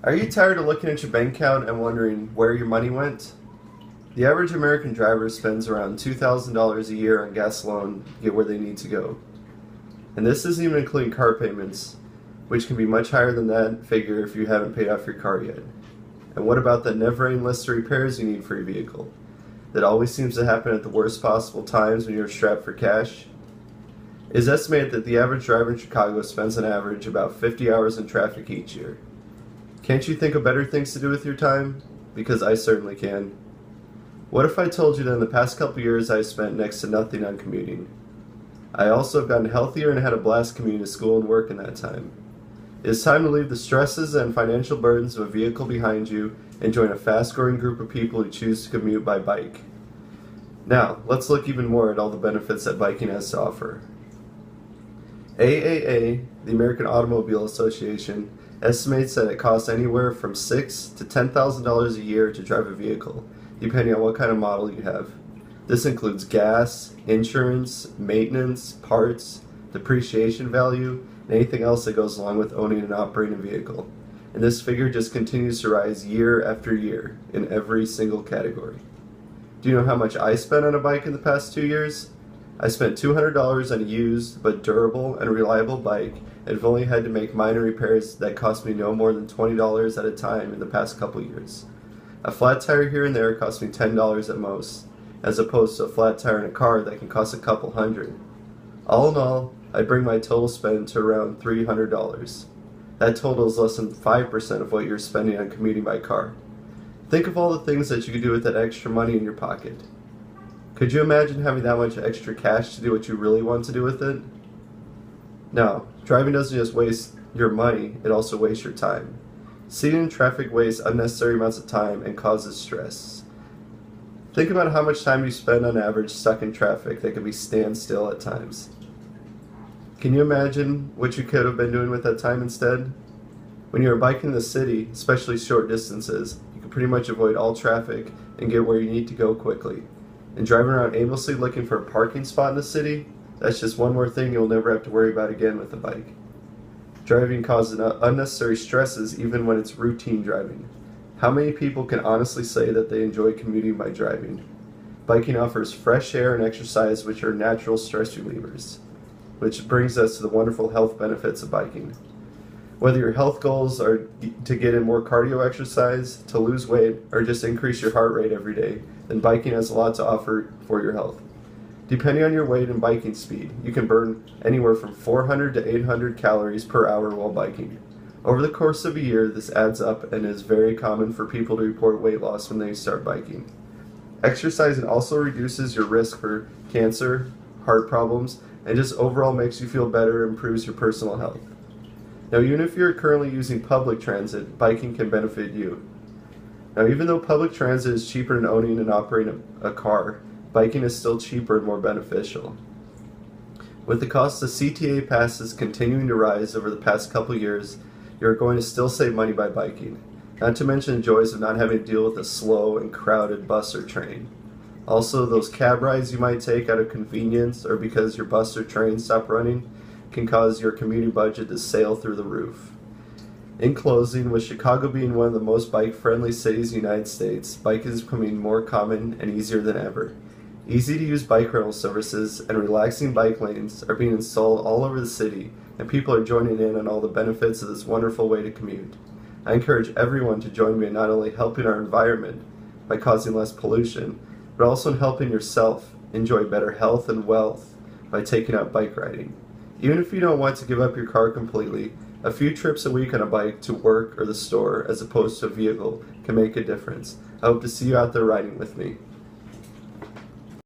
Are you tired of looking at your bank account and wondering where your money went? The average American driver spends around $2,000 a year on gas alone to get where they need to go. And this isn't even including car payments, which can be much higher than that figure if you haven't paid off your car yet. And what about that never-ending list of repairs you need for your vehicle? That always seems to happen at the worst possible times when you're strapped for cash? It is estimated that the average driver in Chicago spends an average about 50 hours in traffic each year. Can't you think of better things to do with your time? Because I certainly can. What if I told you that in the past couple years I spent next to nothing on commuting? I also have gotten healthier and had a blast commuting to school and work in that time. It is time to leave the stresses and financial burdens of a vehicle behind you and join a fast-growing group of people who choose to commute by bike. Now, let's look even more at all the benefits that biking has to offer. AAA, the American Automobile Association, estimates that it costs anywhere from $6,000 to $10,000 a year to drive a vehicle, depending on what kind of model you have. This includes gas, insurance, maintenance, parts, depreciation value, and anything else that goes along with owning and operating a vehicle. And this figure just continues to rise year after year in every single category. Do you know how much I spent on a bike in the past 2 years? I spent $200 on a used but durable and reliable bike and have only had to make minor repairs that cost me no more than $20 at a time in the past couple years. A flat tire here and there cost me $10 at most, as opposed to a flat tire in a car that can cost a couple hundred. All in all, I bring my total spend to around $300. That total is less than 5% of what you're spending on commuting by car. Think of all the things that you could do with that extra money in your pocket. Could you imagine having that much extra cash to do what you really want to do with it? No, driving doesn't just waste your money, it also wastes your time. Sitting in traffic wastes unnecessary amounts of time and causes stress. Think about how much time you spend on average stuck in traffic that can be standstill at times. Can you imagine what you could have been doing with that time instead? When you are biking in the city, especially short distances, you can pretty much avoid all traffic and get where you need to go quickly. And driving around aimlessly looking for a parking spot in the city, that's just one more thing you'll never have to worry about again with a bike. Driving causes unnecessary stresses even when it's routine driving. How many people can honestly say that they enjoy commuting by driving? Biking offers fresh air and exercise, which are natural stress relievers. Which brings us to the wonderful health benefits of biking. Whether your health goals are to get in more cardio exercise, to lose weight, or just increase your heart rate every day, then biking has a lot to offer for your health. Depending on your weight and biking speed, you can burn anywhere from 400 to 800 calories per hour while biking. Over the course of a year, this adds up and is very common for people to report weight loss when they start biking. Exercising also reduces your risk for cancer, heart problems, and just overall makes you feel better and improves your personal health. Now, even if you're currently using public transit, biking can benefit you. Now, even though public transit is cheaper than owning and operating a car, biking is still cheaper and more beneficial. With the cost of CTA passes continuing to rise over the past couple years, you're going to still save money by biking, not to mention the joys of not having to deal with a slow and crowded bus or train. Also, those cab rides you might take out of convenience or because your bus or train stop running can cause your commuting budget to sail through the roof. In closing, with Chicago being one of the most bike-friendly cities in the United States, biking is becoming more common and easier than ever. Easy-to-use bike rental services and relaxing bike lanes are being installed all over the city, and people are joining in on all the benefits of this wonderful way to commute. I encourage everyone to join me in not only helping our environment by causing less pollution, but also in helping yourself enjoy better health and wealth by taking out bike riding. Even if you don't want to give up your car completely, a few trips a week on a bike to work or the store as opposed to a vehicle can make a difference. I hope to see you out there riding with me.